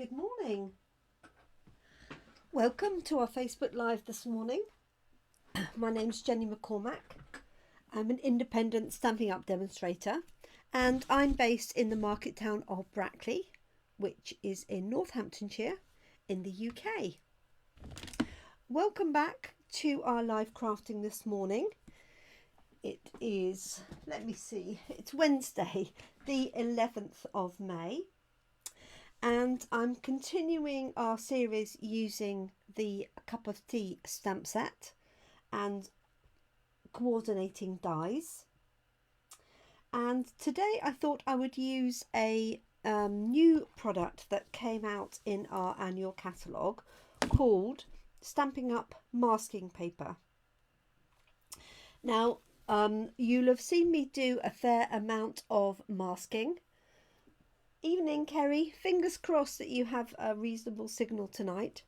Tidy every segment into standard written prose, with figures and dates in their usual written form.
Good morning. Welcome to our Facebook Live this morning. My name's Jenny McCormack. I'm an independent Stampin' Up demonstrator and I'm based in the market town of Brackley, which is in Northamptonshire in the UK. Welcome back to our live crafting this morning. It is, it's Wednesday, the 11th of May. And I'm continuing our series using the cup of tea stamp set and coordinating dies. And today I thought I would use a new product that came out in our annual catalogue called Stampin' Up masking paper. Now you'll have seen me do a fair amount of masking. Evening, Kerry. Fingers crossed that you have a reasonable signal tonight.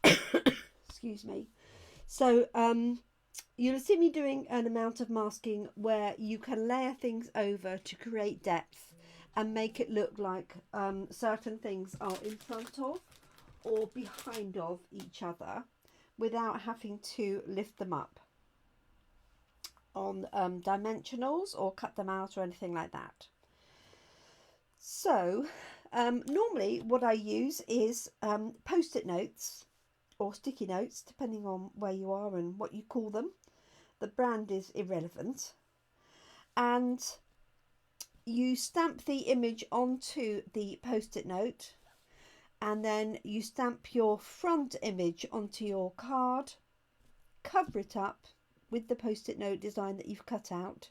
Excuse me. So you'll see me doing an amount of masking where you can layer things over to create depth and make it look like certain things are in front of or behind of each other without having to lift them up on dimensionals or cut them out or anything like that. So normally what I use is post-it notes or sticky notes, depending on where you are and what you call them. The brand is irrelevant. And you stamp the image onto the post-it note and then you stamp your front image onto your card, cover it up with the post-it note design that you've cut out,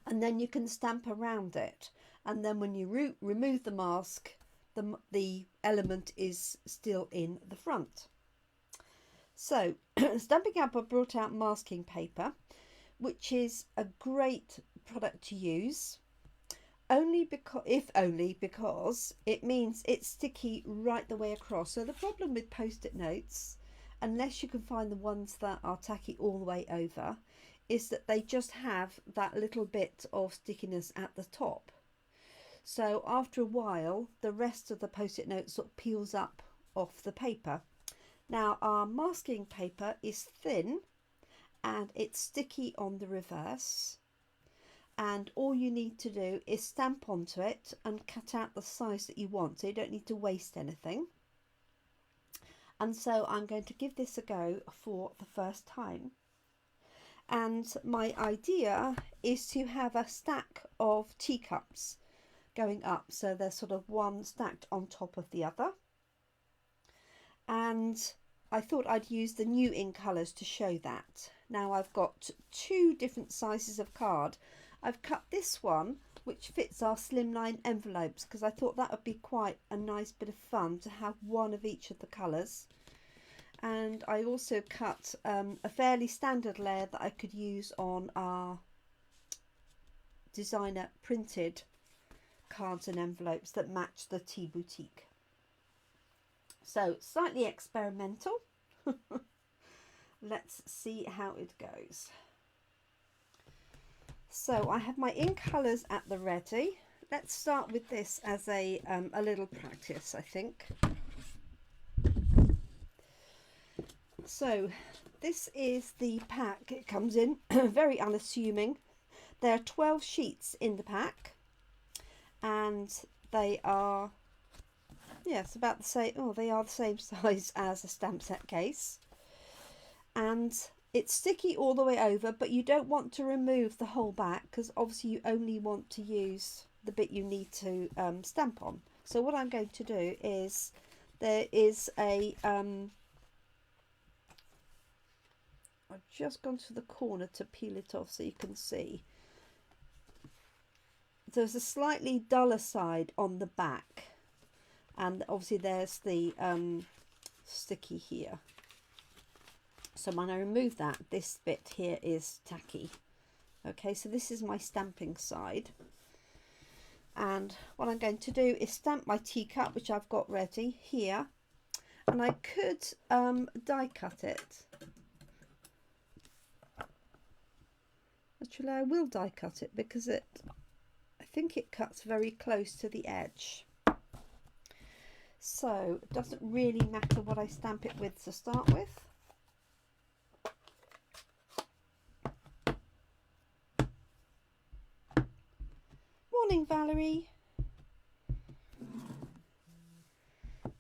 and then you can stamp around it. And then when you remove the mask, the element is still in the front. So Stampin' Up have brought out masking paper, which is a great product to use, only because it means it's sticky right the way across. So the problem with post-it notes, unless you can find the ones that are tacky all the way over, is that they just have that little bit of stickiness at the top. So after a while, the rest of the post-it note sort of peels up off the paper. Now our masking paper is thin and it's sticky on the reverse. And all you need to do is stamp onto it and cut out the size that you want. So you don't need to waste anything. And so I'm going to give this a go for the first time. And my idea is to have a stack of teacups going up, so they're sort of one stacked on top of the other. And I thought I'd use the new In Colours to show that. Now I've got two different sizes of card. I've cut this one, which fits our slimline envelopes, because I thought that would be quite a nice bit of fun to have one of each of the colours. And I also cut a fairly standard layer that I could use on our designer printed cards and envelopes that match the Tea Boutique. So slightly experimental. Let's see how it goes. So I have my In Colours at the ready. Let's start with this as a little practice, I think. So this is the pack it comes in, very unassuming. There are 12 sheets in the pack and they are, yes, about the same, they are the same size as a stamp set case. And it's sticky all the way over, but you don't want to remove the whole back because obviously you only want to use the bit you need to stamp on. So what I'm going to do is, there is a I've just gone to the corner to peel it off so you can see. There's a slightly duller side on the back, and obviously there's the sticky here. So when I remove that, this bit here is tacky. Okay, so this is my stamping side. And what I'm going to do is stamp my teacup, which I've got ready here. And I could die cut it. Actually, I will die cut it because I think it cuts very close to the edge. So it doesn't really matter what I stamp it with to start with. Morning, Valerie.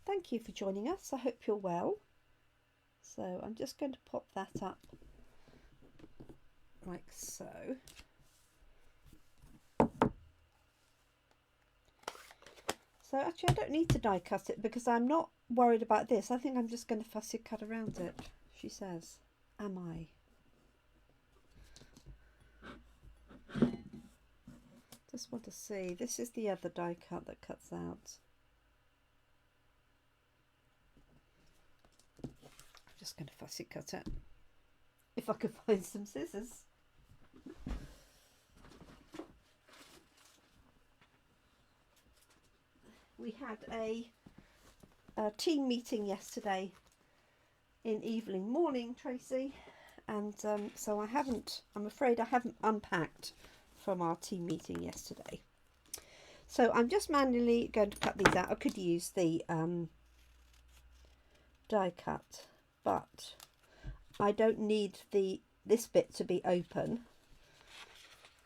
Thank you for joining us. I hope you're well. So I'm just going to pop that up like so. So actually I don't need to die cut it because I'm not worried about this. I think I'm just going to fussy cut around it, she says. Am I? Just want to see. This is the other die cut that cuts out. I'm just going to fussy cut it. If I could find some scissors. We had a team meeting yesterday in Evening Morning, Tracy, and so I'm afraid I haven't unpacked from our team meeting yesterday. So I'm just manually going to cut these out. I could use the die cut, but I don't need this bit to be open,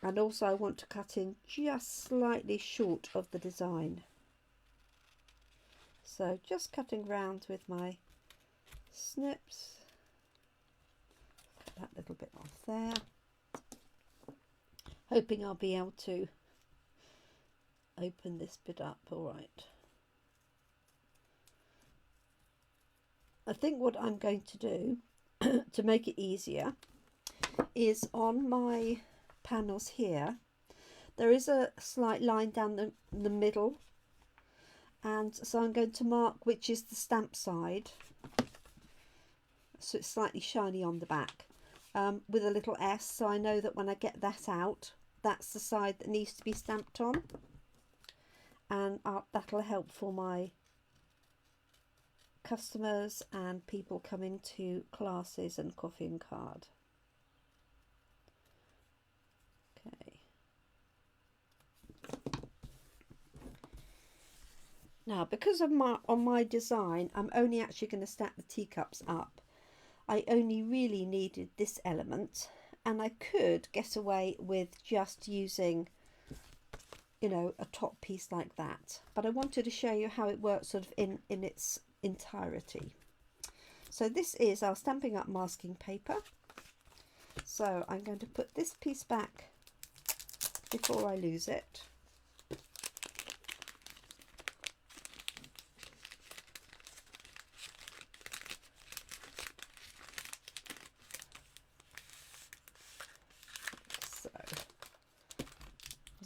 and also I want to cut in just slightly short of the design. So just cutting round with my snips. Cut that little bit off there. Hoping I'll be able to open this bit up all right. I think what I'm going to do to make it easier is on my panels here, there is a slight line down the middle, and so I'm going to mark which is the stamp side, so it's slightly shiny on the back, with a little S, so I know that when I get that out, that's the side that needs to be stamped on, and that'll help for my customers and people coming to classes and coffee and card. Okay. Now, because of on my design, I'm only actually going to stack the teacups up. I only really needed this element, and I could get away with just using, you know, a top piece like that. But I wanted to show you how it works sort of in its entirety. So this is our Stampin' Up masking paper. So I'm going to put this piece back before I lose it.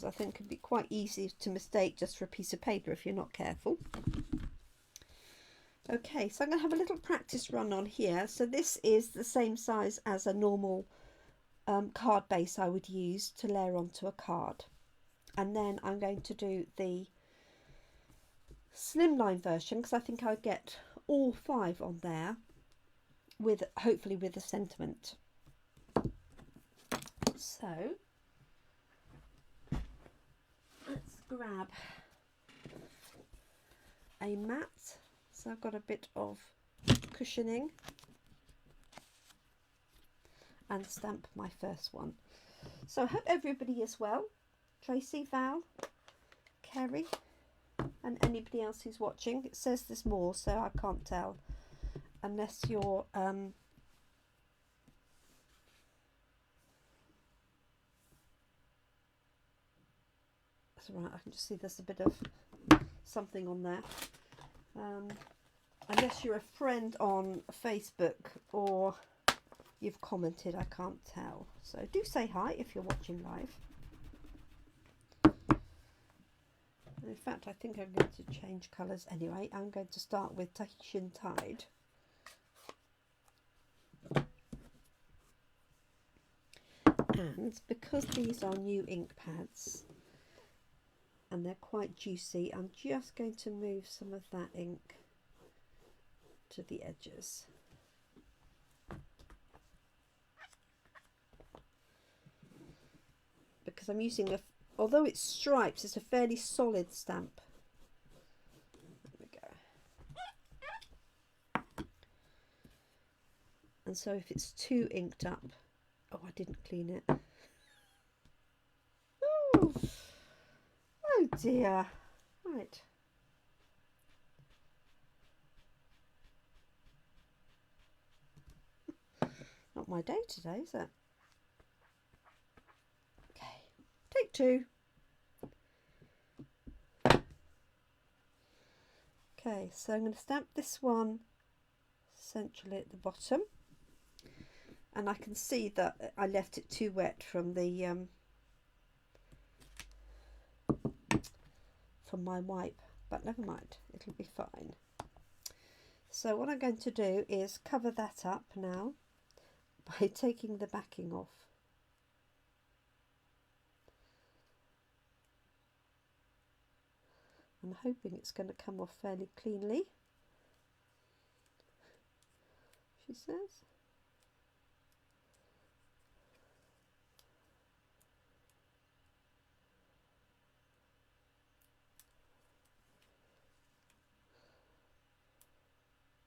I think can be quite easy to mistake just for a piece of paper if you're not careful. Okay, so I'm going to have a little practice run on here. So this is the same size as a normal card base I would use to layer onto a card, and then I'm going to do the slimline version because I think I'll get all 5 on there, with hopefully with a sentiment. So let's grab a mat. So I've got a bit of cushioning and stamp my first one. So I hope everybody is well. Tracy, Val, Kerry, and anybody else who's watching. It says there's more, so I can't tell unless you're that's right, I can just see there's a bit of something on there. Unless you're a friend on Facebook or you've commented, I can't tell. So do say hi if you're watching live. And in fact, I think I'm going to change colours anyway. I'm going to start with Tahitian Tide. And because these are new ink pads and they're quite juicy, I'm just going to move some of that ink to the edges. Because I'm using although it's stripes, it's a fairly solid stamp. There we go. And so if it's too inked up, oh, I didn't clean it. Oh dear. Right. Not my day today, is it? Okay, take two. Okay, so I'm going to stamp this one centrally at the bottom. And I can see that I left it too wet from the from my wipe, but never mind, it'll be fine. So what I'm going to do is cover that up now by taking the backing off. I'm hoping it's going to come off fairly cleanly, she says.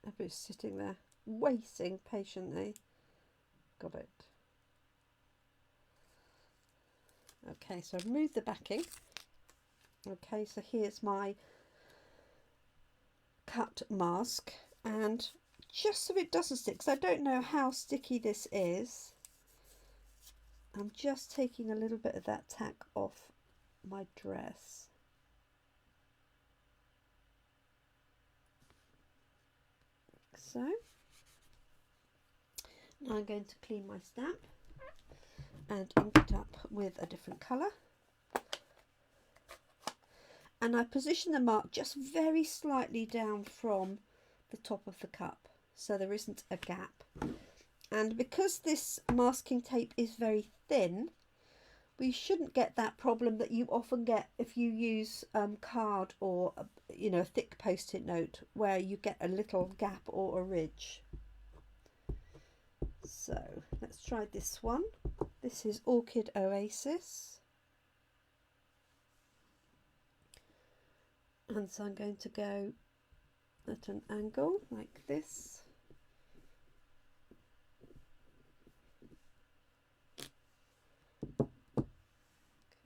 Everybody's sitting there waiting patiently. Got it. Okay, so I've removed the backing. Okay, so here's my cut mask, and just so it doesn't stick, because I don't know how sticky this is, I'm just taking a little bit of that tack off my dress. So now I'm going to clean my stamp and ink it up with a different colour. And I position the mark just very slightly down from the top of the cup, so there isn't a gap. And because this masking tape is very thin, we shouldn't get that problem that you often get if you use card or a thick post-it note, where you get a little gap or a ridge. So let's try this one. This is Orchid Oasis. And so I'm going to go at an angle like this.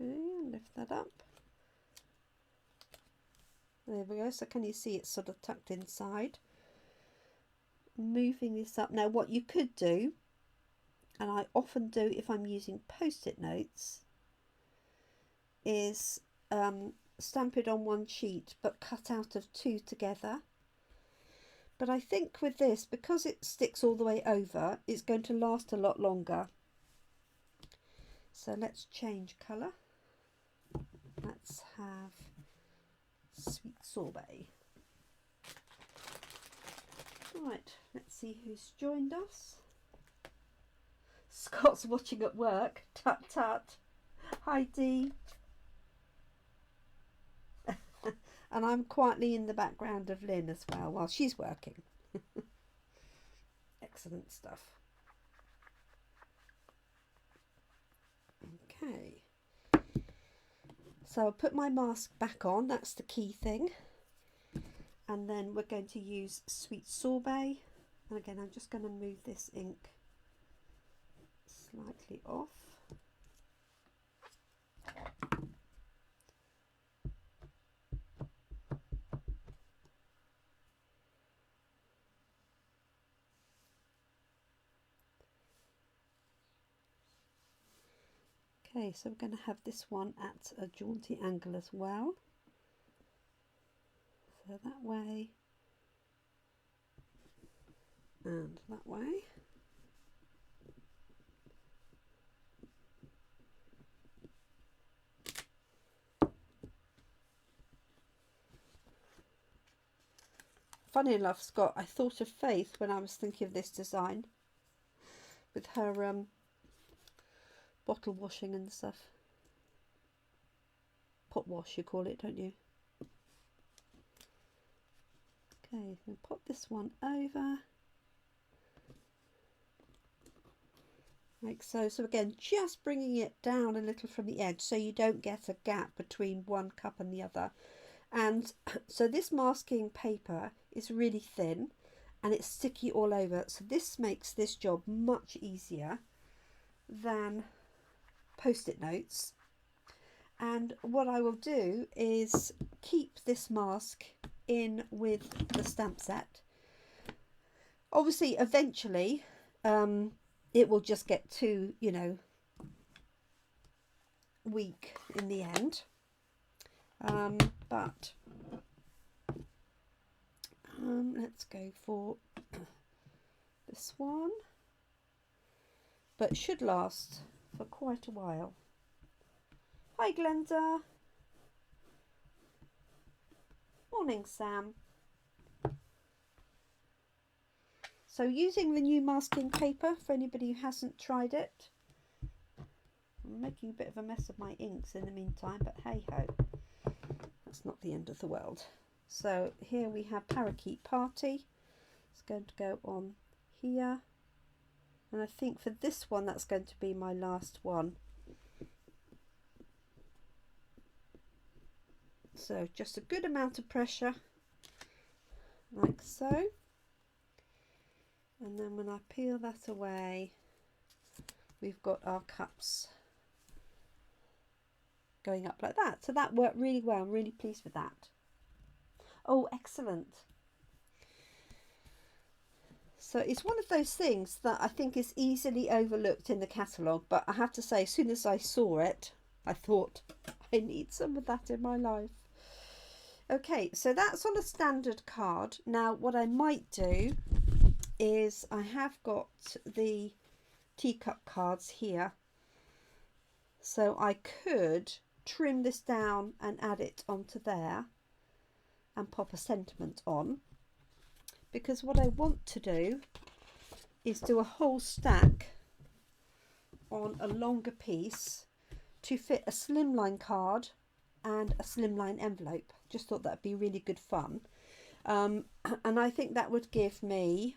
Okay, lift that up. There we go. So can you see it's sort of tucked inside? Moving this up. Now what you could do, and I often do if I'm using post-it notes, is stamp it on one sheet but cut out of two together. But I think with this, because it sticks all the way over, it's going to last a lot longer. So let's change colour. Let's have Sweet Sorbet. Right, let's see who's joined us. Scott's watching at work. Tut tut. Hi Dee. And I'm quietly in the background of Lynn as well while she's working. Excellent stuff. Okay. So I'll put my mask back on, that's the key thing. And then we're going to use Sweet Sorbet. And again, I'm just going to move this ink slightly off. Okay, so we're going to have this one at a jaunty angle as well. So that way and that way. Funny enough, Scott, I thought of Faith when I was thinking of this design with her bottle washing and stuff. Pot wash you call it, don't you? Okay, so pop this one over like so. So again, just bringing it down a little from the edge so you don't get a gap between one cup and the other. And so this masking paper is really thin, and it's sticky all over. So this makes this job much easier than post-it notes. And what I will do is keep this mask in with the stamp set. Obviously, eventually, it will just get too, you know, weak in the end. But let's go for this one. But it should last for quite a while. Hi, Glenda. Morning, Sam. So using the new masking paper, for anybody who hasn't tried it. I'm making a bit of a mess of my inks in the meantime, but hey ho, that's not the end of the world. So here we have Parakeet Party. It's going to go on here. And I think for this one, that's going to be my last one. So just a good amount of pressure, like so. And then when I peel that away, we've got our cups going up like that. So that worked really well. I'm really pleased with that. Oh, excellent. So it's one of those things that I think is easily overlooked in the catalogue, but I have to say, as soon as I saw it, I thought, I need some of that in my life. Okay, so that's on a standard card. Now, what I might do is I have got the teacup cards here. So I could trim this down and add it onto there and pop a sentiment on. Because what I want to do is do a whole stack on a longer piece to fit a slimline card and a slimline envelope. Just thought that'd be really good fun. And I think that would give me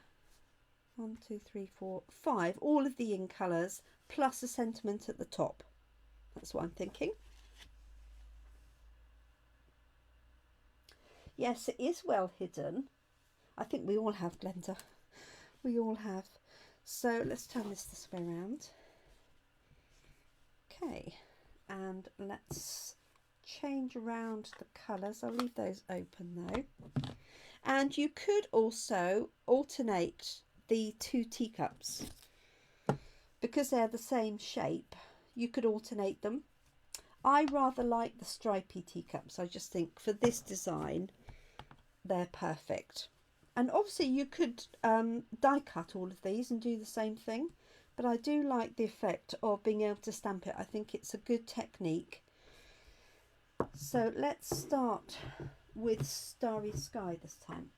1, 2, 3, 4, 5, all of the In Colours plus a sentiment at the top. That's what I'm thinking. Yes, it is well hidden. I think we all have, Glenda. We all have. So let's turn this way around. Okay, and let's change around the colours. I'll leave those open though. And you could also alternate the two teacups. Because they're the same shape, you could alternate them. I rather like the stripy teacups. I just think for this design, they're perfect. And obviously you could die cut all of these and do the same thing. But I do like the effect of being able to stamp it. I think it's a good technique. So let's start with Starry Sky this time.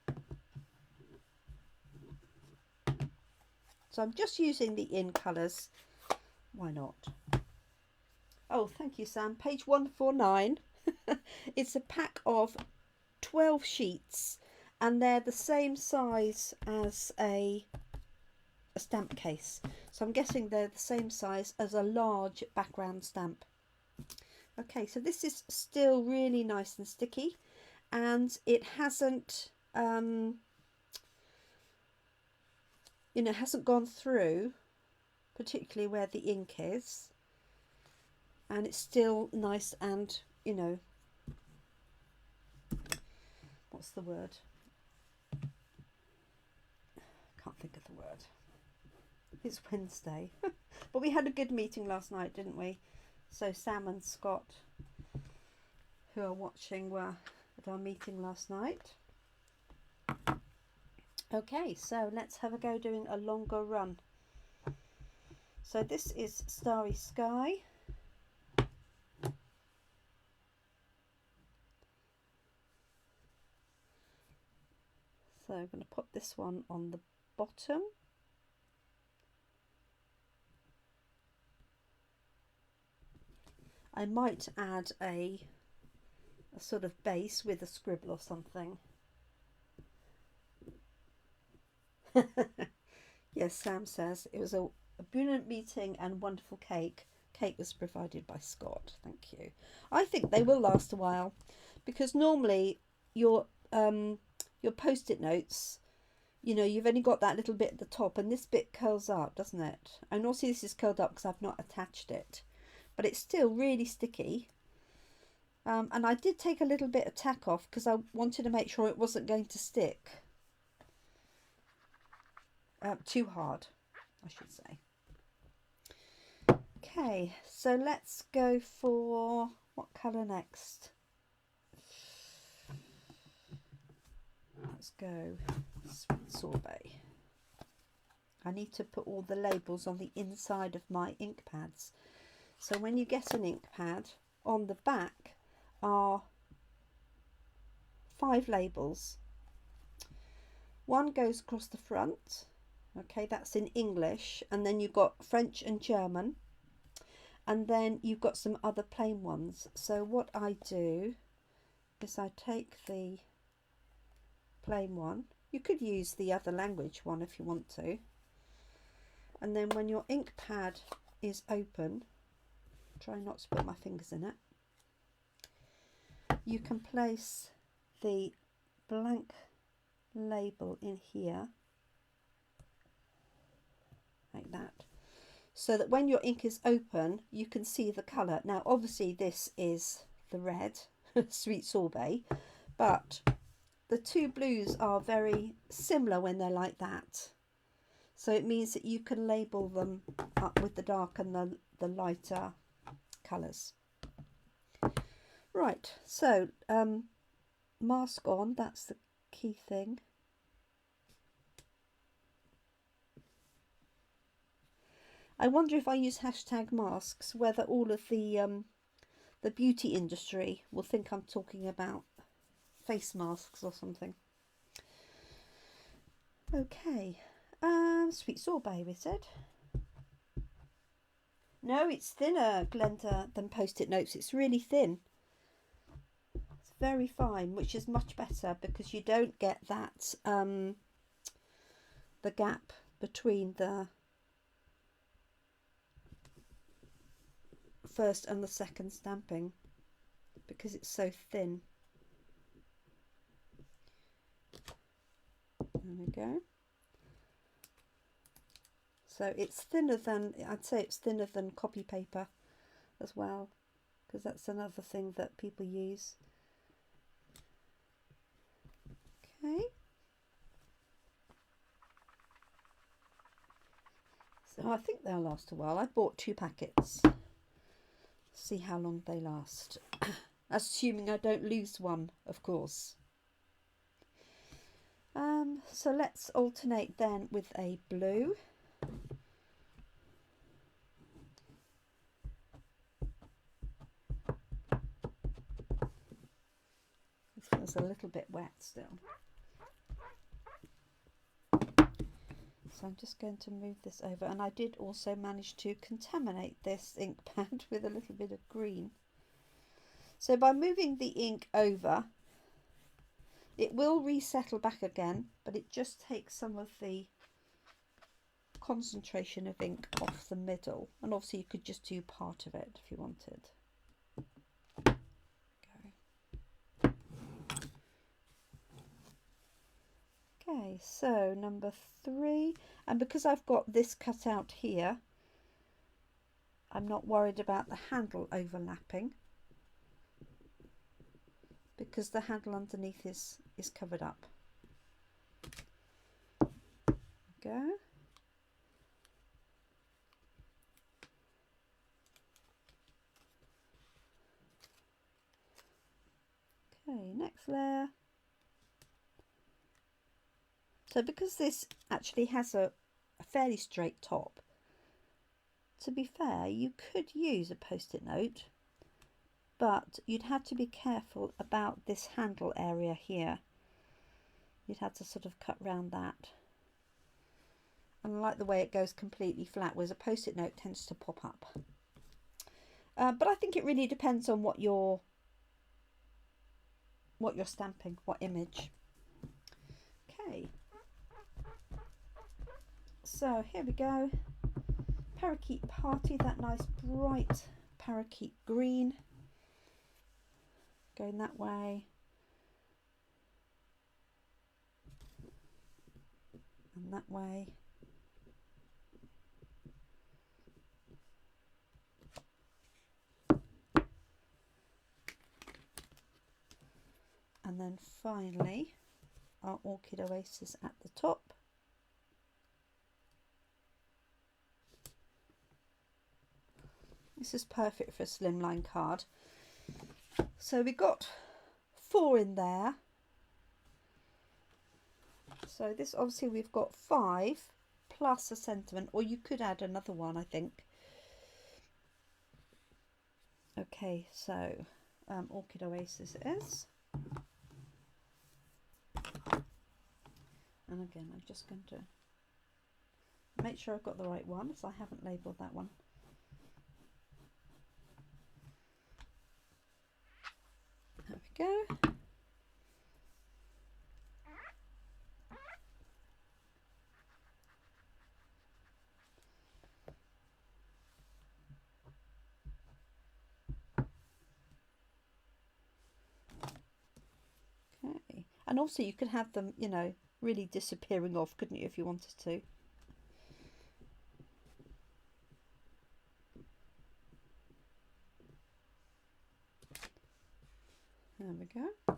So I'm just using the In Colours. Why not? Oh, thank you, Sam. Page 149. It's a pack of 12 sheets and they're the same size as a stamp case. So I'm guessing they're the same size as a large background stamp. Okay, so this is still really nice and sticky and it hasn't, you know, hasn't gone through, particularly where the ink is. And it's still nice and, you know, what's the word? Can't think of the word. It's Wednesday. But we had a good meeting last night, didn't we? So Sam and Scott, who are watching, were at our meeting last night. Okay, so let's have a go doing a longer run. So this is Starry Sky. So I'm going to put this one on the bottom. I might add a sort of base with a scribble or something. Yes, Sam says it was a brilliant meeting and wonderful cake. Cake was provided by Scott. Thank you. I think they will last a while because normally your post-it notes, you know, you've only got that little bit at the top, and this bit curls up, doesn't it? And also this is curled up because I've not attached it, but it's still really sticky. And I did take a little bit of tack off because I wanted to make sure it wasn't going to stick too hard, I should say. Okay, so let's go for what colour next? Let's go sweet sorbet. I need to put all the labels on the inside of my ink pads. So when you get an ink pad, on the back are 5 labels. One goes across the front, okay, that's in English, and then you've got French and German, and then you've got some other plain ones. So what I do is I take the plain one, you could use the other language one if you want to, and then when your ink pad is open, try not to put my fingers in it, you can place the blank label in here like that, so that when your ink is open you can see the colour. Now obviously this is the red sweet sorbet, but the two blues are very similar when they're like that, so it means that you can label them up with the dark and the lighter colours. Right, so mask on, that's the key thing. I wonder if I use hashtag masks, whether all of the beauty industry will think I'm talking about face masks or something. Okay, sweet sorbet we said. No, it's thinner, Glenda, than Post-it notes. It's really thin. It's very fine, which is much better because you don't get that the gap between the first and the second stamping because it's so thin. There we go. So it's thinner than, I'd say it's thinner than copy paper as well, because that's another thing that people use. Okay. So I think they'll last a while. I bought 2 packets. See how long they last. Assuming I don't lose one, of course. So let's alternate then with a blue. It feels a little bit wet still. So I'm just going to move this over, and I did also manage to contaminate this ink pad with a little bit of green. So by moving the ink over, it will resettle back again, but it just takes some of the concentration of ink off the middle, and obviously you could just do part of it if you wanted. Okay, so number 3, and because I've got this cut out here, I'm not worried about the handle overlapping because the handle underneath is covered up. Go. Okay, next layer. So because this actually has a fairly straight top, to be fair, you could use a Post-it note, but you'd have to be careful about this handle area here. You'd have to sort of cut round that. And I like the way it goes completely flat, whereas a Post-it note tends to pop up. But I think it really depends on what you're stamping, what image. Okay. So here we go, Parakeet Party, that nice bright parakeet green, going that way. and that way. And then finally our Orchid Oasis at the top. This is perfect for a slimline card. So we got 4 in there. So this, obviously we've got 5 plus a sentiment, or you could add another one, I think. Okay, so Orchid Oasis it is. And again, I'm just going to make sure I've got the right one, as I haven't labelled that one. There we go. Okay, and also you could have them, you know, really disappearing off, couldn't you, if you wanted to? There we go.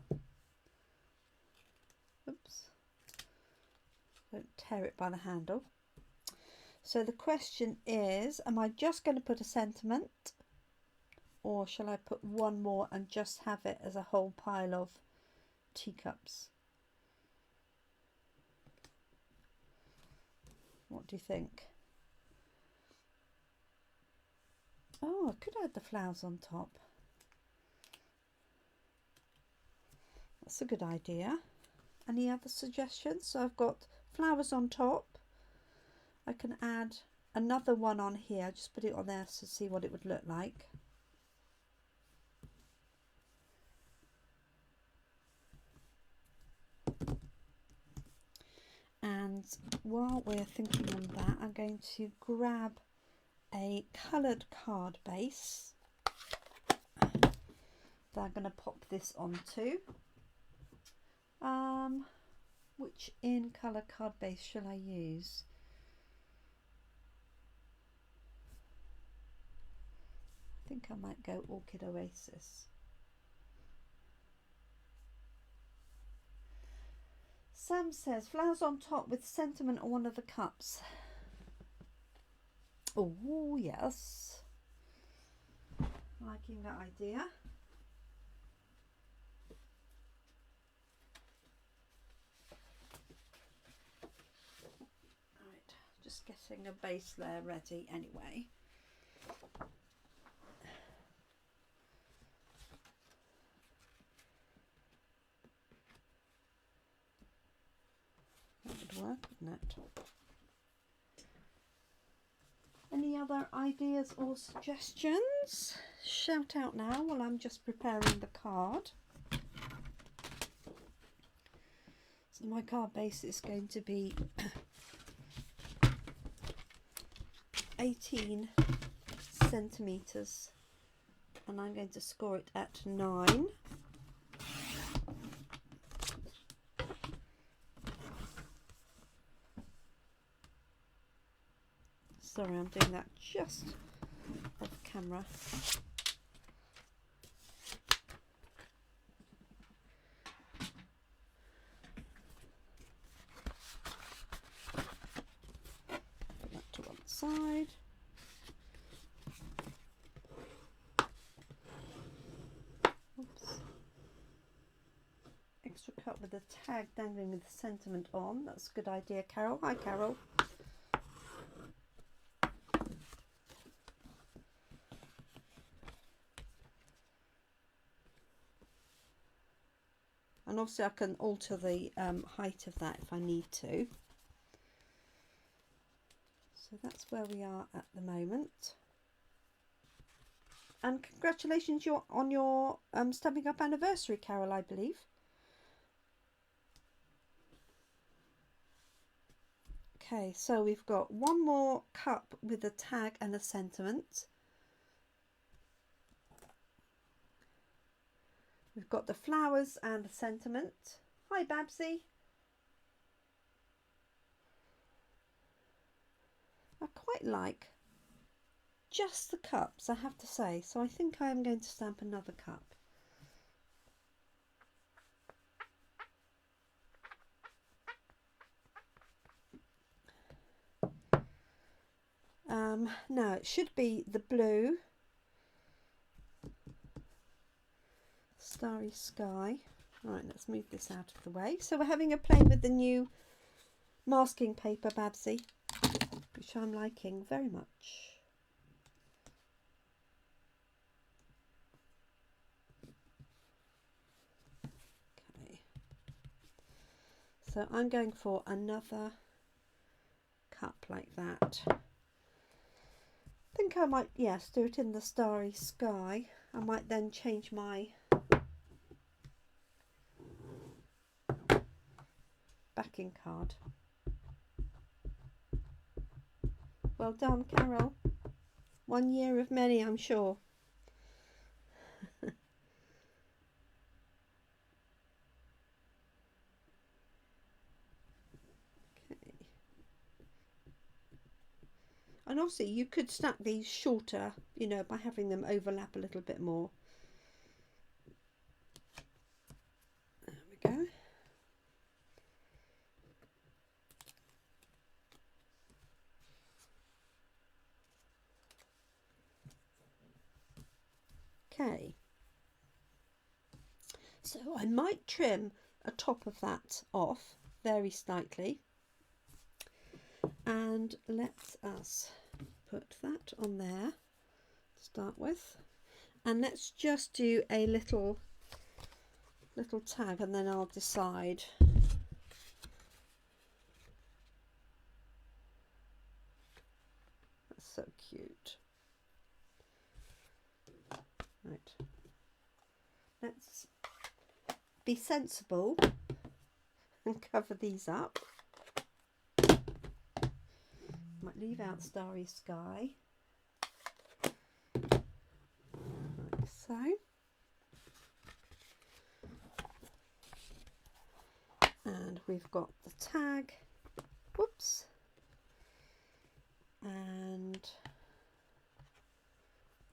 Oops. Don't tear it by the handle. So the question is, am I just going to put a sentiment, or shall I put one more and just have it as a whole pile of teacups? What do you think? Oh, I could add the flowers on top. That's a good idea. Any other suggestions? So I've got flowers on top. I can add another one on here. Just put it on there to see what it would look like. And while we're thinking on that, I'm going to grab a coloured card base that I'm going to pop this onto. Which In Colour card base shall I use? I think I might go Orchid Oasis. Sam says flowers on top with sentiment on one of the cups. Oh yes, liking that idea. Right, just getting a base layer ready anyway. That would work, wouldn't it? Any other ideas or suggestions? Shout out now while I'm just preparing the card. So my card base is going to be 18 centimetres, and I'm going to score it at 9. Sorry, I'm doing that just off camera. Put that to one side. Oops. Extra cut with the tag dangling with the sentiment on. That's a good idea, Carol. Hi, Carol. And obviously I can alter the height of that if I need to. So that's where we are at the moment. And congratulations on your Stampin' Up anniversary, Carol, I believe. Okay, so we've got one more cup with a tag and a sentiment. We've got the flowers and the sentiment. Hi, Babsy. quite like just the cups, I have to say, so I think I am going to stamp another cup. Now it should be the blue Starry Sky. Right, let's move this out of the way. So we're having a play with the new masking paper, Babsy, which I'm liking very much. Okay, so I'm going for another cup like that. I think I might, yes, do it in the Starry Sky. I might then change my backing card. Well done, Carol. 1 year of many, I'm sure. Okay. And also you could stack these shorter, you know, by having them overlap a little bit more. There we go. Okay. So I might trim a top of that off very slightly. And let us put that on there to start with. And let's just do a little tag, and then I'll decide. That's so cute. Right. Let's be sensible and cover these up. Might leave out Starry Sky, like so. And we've got the tag, whoops, and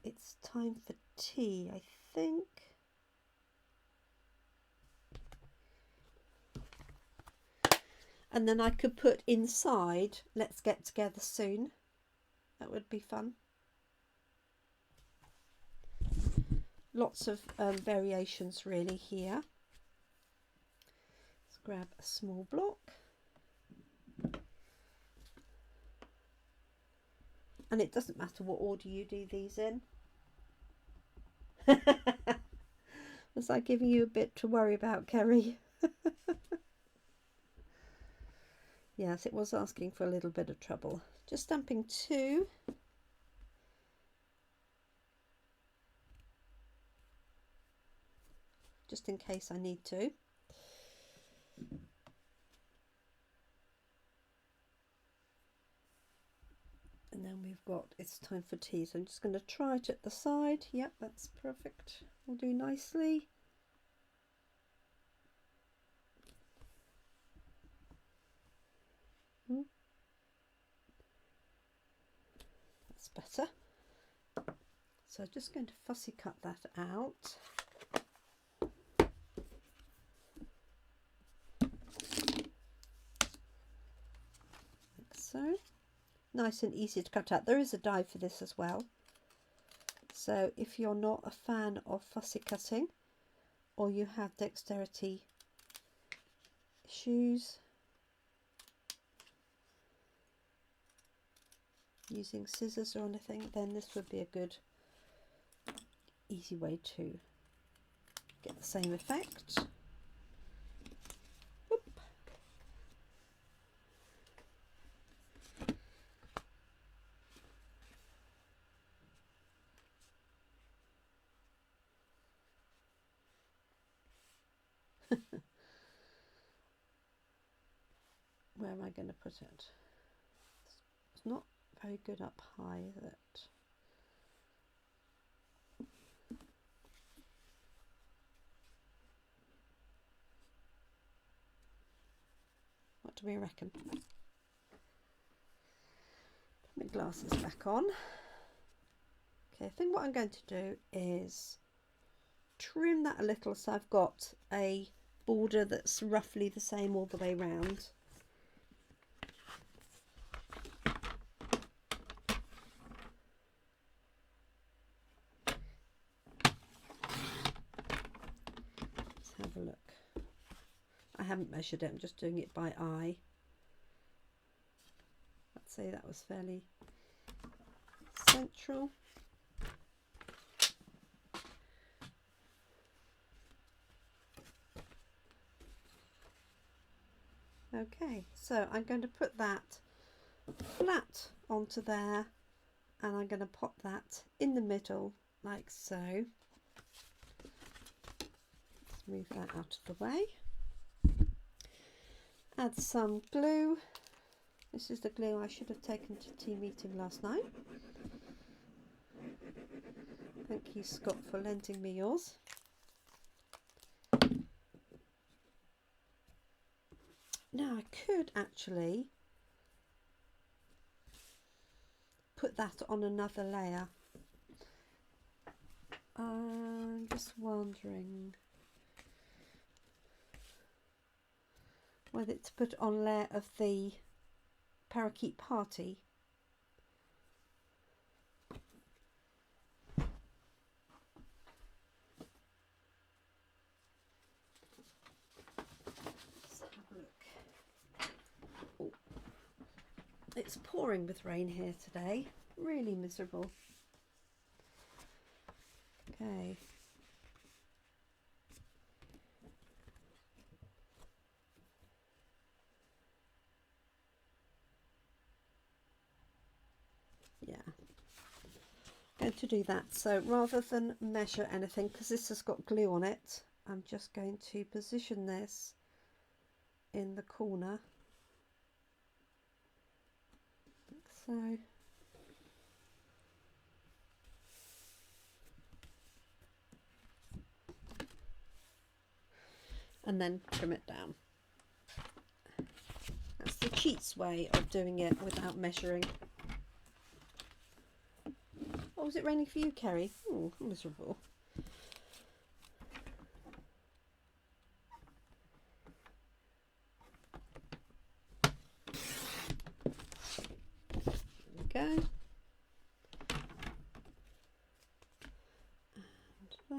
it's time for tea, I think. And then I could put inside, let's get together soon. That would be fun. Lots of variations really here. Let's grab a small block. And it doesn't matter what order you do these in. Was I giving you a bit to worry about, Kerry? Yes, it was asking for a little bit of trouble. Just stamping 2. Just in case I need to. And then we've got, it's time for tea. So I'm just going to try it at the side. Yep, that's perfect. Will do nicely. That's better. So I'm just going to fussy cut that out. Like so. Nice and easy to cut out. There is a die for this as well. So if you're not a fan of fussy cutting, or you have dexterity issues, using scissors or anything, then this would be a good easy way to get the same effect. Whoop. Where am I going to put it? It's not very good up high, is it? What do we reckon? glasses back on. Okay, I think what I'm going to do is trim that a little so I've got a border that's roughly the same all the way round. Let's have a look. I haven't measured it, I'm just doing it by eye. I'd say that was fairly central. Okay, so I'm going to put that flat onto there and I'm going to pop that in the middle like so. Let's move that out of the way. Add some glue. This is the glue I should have taken to tea meeting last night. Thank you, Scott, for lending me yours. Now I could actually put that on another layer. I'm just wondering whether to put on a layer of the Parakeet Party. It's pouring with rain here today, really miserable. Okay. Yeah. Going to do that. So rather than measure anything, because this has got glue on it, I'm just going to position this in the corner. So, and then trim it down. That's the cheats way of doing it without measuring. Oh, was it raining for you, Kerry? Oh, miserable. There we go. And there.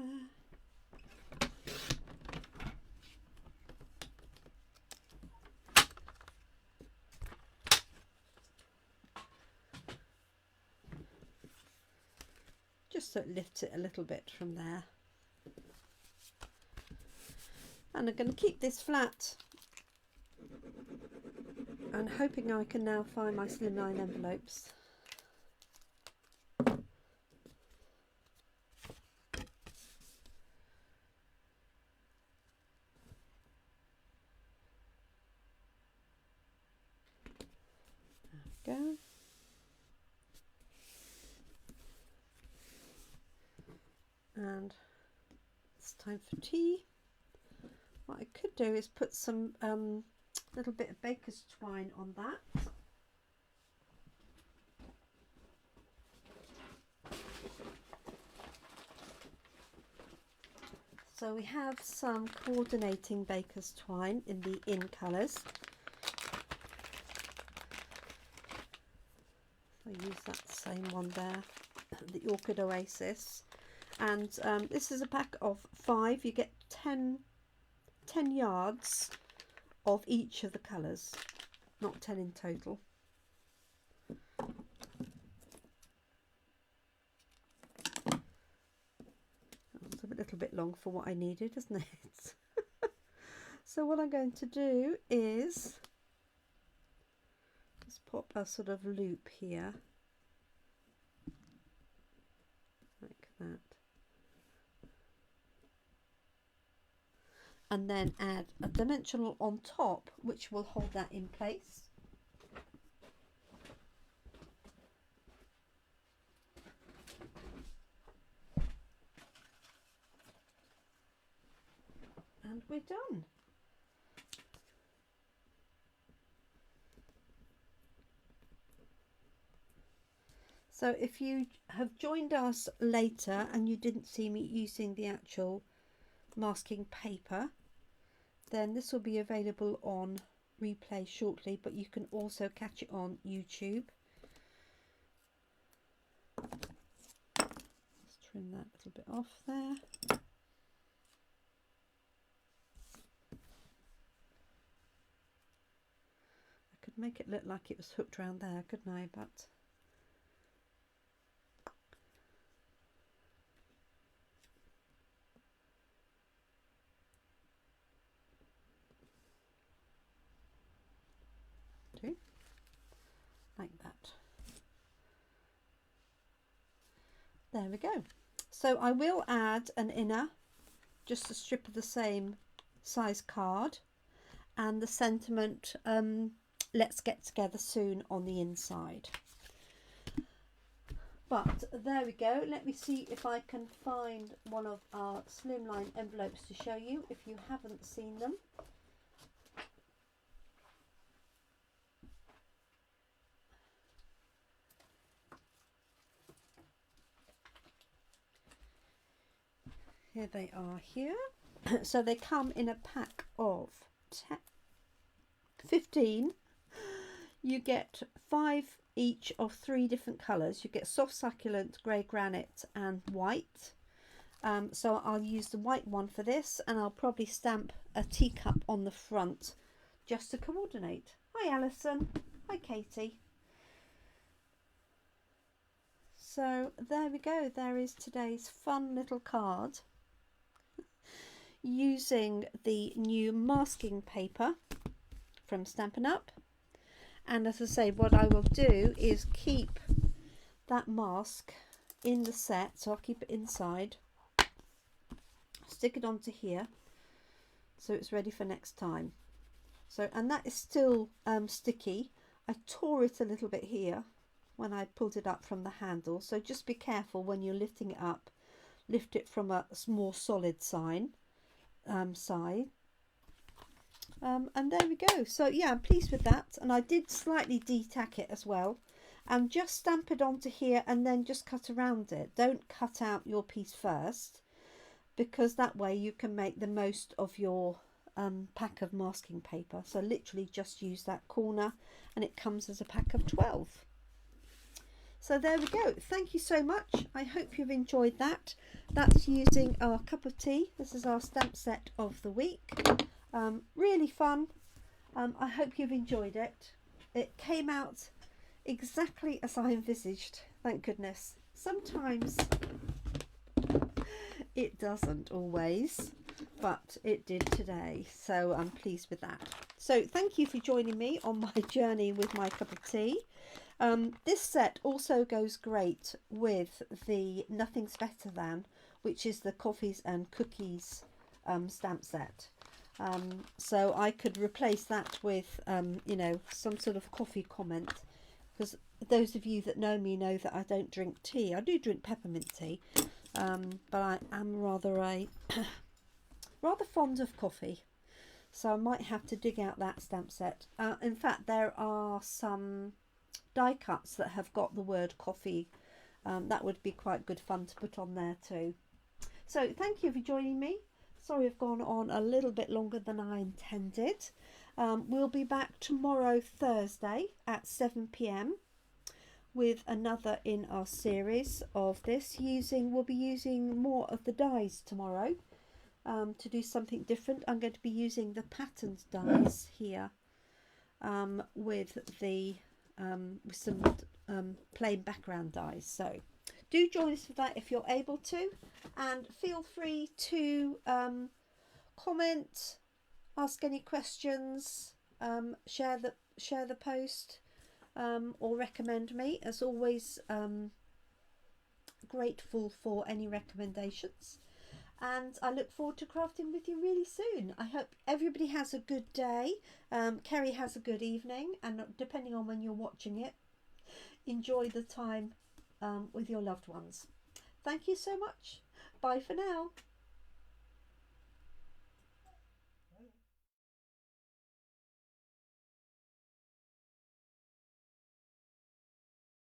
Just so it lifts it a little bit from there. And I'm going to keep this flat and hoping I can now find my slimline envelopes. There we go. And it's time for tea. What I could do is put some little bit of baker's twine on that. So we have some coordinating baker's twine in the In Colours. I use that same one there, the Orchid Oasis. And this is a pack of 5. You get 10 yards of each of the colours, not 10 in total. It's a little bit long for what I needed, isn't it? So what I'm going to do is just pop a sort of loop here, like that. And then add a dimensional on top which will hold that in place. And we're done. So if you have joined us later and you didn't see me using the actual masking paper, then this will be available on replay shortly, but you can also catch it on YouTube. Let's trim that little bit off there. I could make it look like it was hooked around there, couldn't I? But do like that. There we go. So I will add an inner, just a strip of the same size card, and the sentiment, let's get together soon, on the inside. But there we go. Let me see if I can find one of our slimline envelopes to show you if you haven't seen them. Here they are here. So they come in a pack of 15. You get 5 each of 3 different colours. You get soft succulent, grey granite and white. So I'll use the white one for this, and I'll probably stamp a teacup on the front just to coordinate. Hi Alison. Hi Katie. So there we go. There is today's fun little card using the new masking paper from Stampin' Up. And as I say, what I will do is keep that mask in the set, so I'll keep it inside, stick it onto here so it's ready for next time. So, and that is still sticky. I tore it a little bit here when I pulled it up from the handle, so just be careful when you're lifting it up. Lift it from a more solid side. And there we go. So yeah, I'm pleased with that, and I did slightly de-tack it as well, and just stamp it onto here and then just cut around it. Don't cut out your piece first, because that way you can make the most of your pack of masking paper. So literally just use that corner, and it comes as a pack of 12. So there we go. Thank you so much. I hope you've enjoyed that. That's using our cup of tea. This is our stamp set of the week. Really fun. I hope you've enjoyed it. It came out exactly as I envisaged, thank goodness. Sometimes it doesn't always, but it did today, so I'm pleased with that. So thank you for joining me on my journey with my cup of tea. This set also goes great with the Nothing's Better Than, which is the coffees and cookies stamp set. So I could replace that with, you know, some sort of coffee comment, because those of you that know me know that I don't drink tea. I do drink peppermint tea, but I am rather fond of coffee. So I might have to dig out that stamp set. In fact, there are some die cuts that have got the word coffee. That would be quite good fun to put on there too. So thank you for joining me. Sorry I've gone on a little bit longer than I intended. We'll be back tomorrow, Thursday at 7 p.m. with another in our series of this. We'll be using more of the dies tomorrow to do something different. I'm going to be using the patterned dies here with some plain background dies. So do join us for that if you're able to, and feel free to comment, ask any questions, share the post, or recommend me. As always, grateful for any recommendations, and I look forward to crafting with you really soon. I hope everybody has a good day. Kerry has a good evening, and depending on when you're watching it, enjoy the time with your loved ones. Thank you so much. Bye for now.